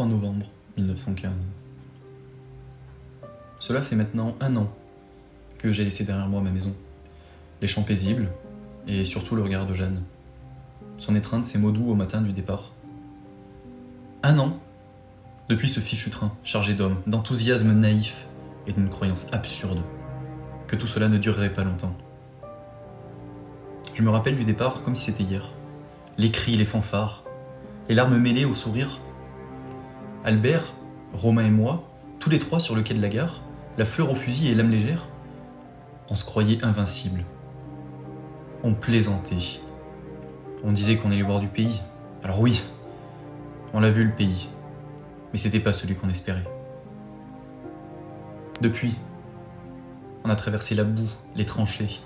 23 novembre 1915. Cela fait maintenant 1 an que j'ai laissé derrière moi ma maison. Les champs paisibles, et surtout le regard de Jeanne. Son étreinte, ses mots doux au matin du départ. 1 an depuis ce fichu train, chargé d'hommes, d'enthousiasme naïf et d'une croyance absurde, que tout cela ne durerait pas longtemps. Je me rappelle du départ comme si c'était hier. Les cris, les fanfares, les larmes mêlées au sourire. Albert, Romain et moi, tous les trois sur le quai de la gare, la fleur au fusil et l'âme légère, on se croyait invincibles. On plaisantait. On disait qu'on allait voir du pays. Alors oui, on l'a vu le pays, mais c'était pas celui qu'on espérait. Depuis, on a traversé la boue, les tranchées,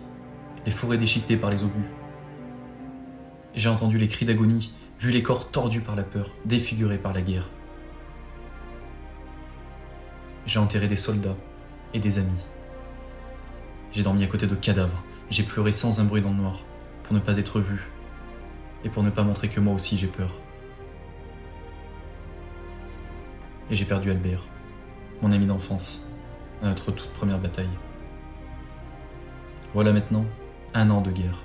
les forêts déchiquetées par les obus. J'ai entendu les cris d'agonie, vu les corps tordus par la peur, défigurés par la guerre. J'ai enterré des soldats et des amis. J'ai dormi à côté de cadavres, j'ai pleuré sans un bruit dans le noir, pour ne pas être vu, et pour ne pas montrer que moi aussi j'ai peur. Et j'ai perdu Albert, mon ami d'enfance, à notre toute première bataille. Voilà maintenant 1 an de guerre,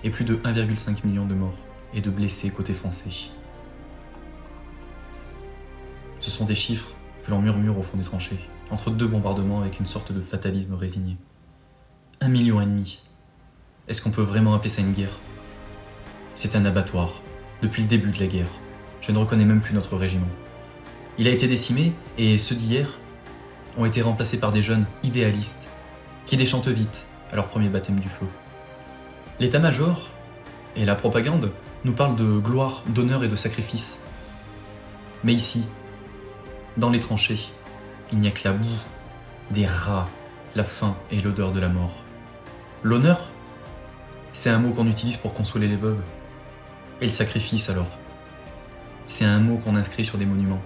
et plus de 1,5 million de morts et de blessés côté français. Ce sont des chiffres que l'on murmure au fond des tranchées, entre 2 bombardements avec une sorte de fatalisme résigné. 1,5 million. Est-ce qu'on peut vraiment appeler ça une guerre? C'est un abattoir, depuis le début de la guerre. Je ne reconnais même plus notre régiment. Il a été décimé, et ceux d'hier ont été remplacés par des jeunes idéalistes, qui déchantent vite à leur premier baptême du feu. L'état-major et la propagande nous parlent de gloire, d'honneur et de sacrifice. Mais ici, dans les tranchées, il n'y a que la boue, des rats, la faim et l'odeur de la mort. L'honneur, c'est un mot qu'on utilise pour consoler les veuves. Et le sacrifice alors, c'est un mot qu'on inscrit sur des monuments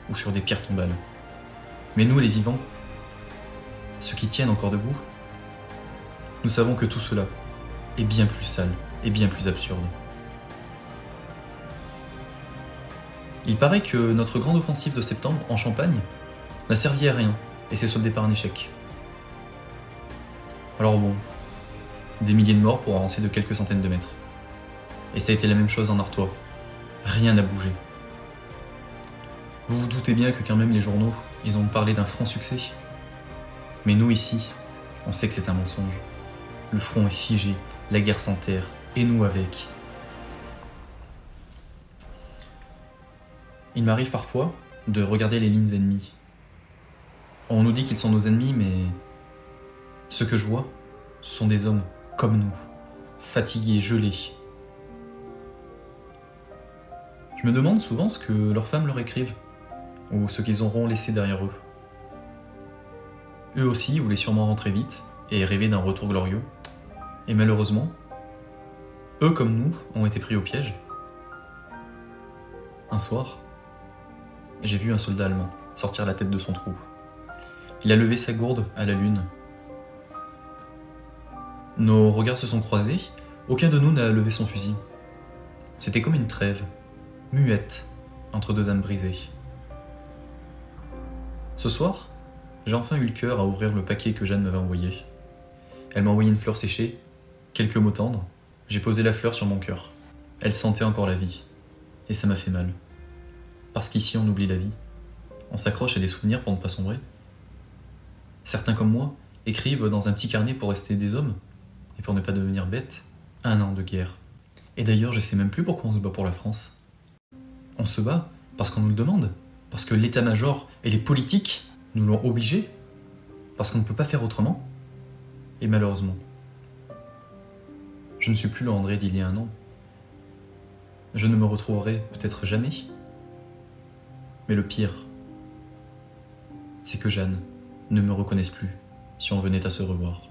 ou sur des pierres tombales. Mais nous, les vivants, ceux qui tiennent encore debout, nous savons que tout cela est bien plus sale et bien plus absurde. Il paraît que notre grande offensive de septembre en Champagne n'a servi à rien et s'est soldée par un échec. Alors bon, des milliers de morts pour avancer de quelques centaines de mètres. Et ça a été la même chose en Artois. Rien n'a bougé. Vous vous doutez bien que quand même les journaux, ils ont parlé d'un franc succès. Mais nous ici, on sait que c'est un mensonge. Le front est figé, la guerre s'enterre, et nous avec. Il m'arrive parfois de regarder les lignes ennemies. On nous dit qu'ils sont nos ennemis, mais ce que je vois, ce sont des hommes comme nous, fatigués, gelés. Je me demande souvent ce que leurs femmes leur écrivent, ou ce qu'ils auront laissé derrière eux. Eux aussi voulaient sûrement rentrer vite et rêver d'un retour glorieux. Et malheureusement, eux comme nous ont été pris au piège. Un soir, j'ai vu un soldat allemand sortir la tête de son trou. Il a levé sa gourde à la lune. Nos regards se sont croisés, aucun de nous n'a levé son fusil. C'était comme une trêve, muette, entre 2 âmes brisées. Ce soir, j'ai enfin eu le cœur à ouvrir le paquet que Jeanne m'avait envoyé. Elle m'a envoyé une fleur séchée, quelques mots tendres. J'ai posé la fleur sur mon cœur. Elle sentait encore la vie, et ça m'a fait mal. Parce qu'ici on oublie la vie. On s'accroche à des souvenirs pour ne pas sombrer. Certains comme moi écrivent dans un petit carnet pour rester des hommes, et pour ne pas devenir bêtes. 1 an de guerre. Et d'ailleurs, je sais même plus pourquoi on se bat pour la France. On se bat parce qu'on nous le demande, parce que l'état-major et les politiques nous l'ont obligé, parce qu'on ne peut pas faire autrement. Et malheureusement, je ne suis plus le André d'il y a 1 an. Je ne me retrouverai peut-être jamais. Mais le pire, c'est que Jeanne ne me reconnaisse plus si on venait à se revoir.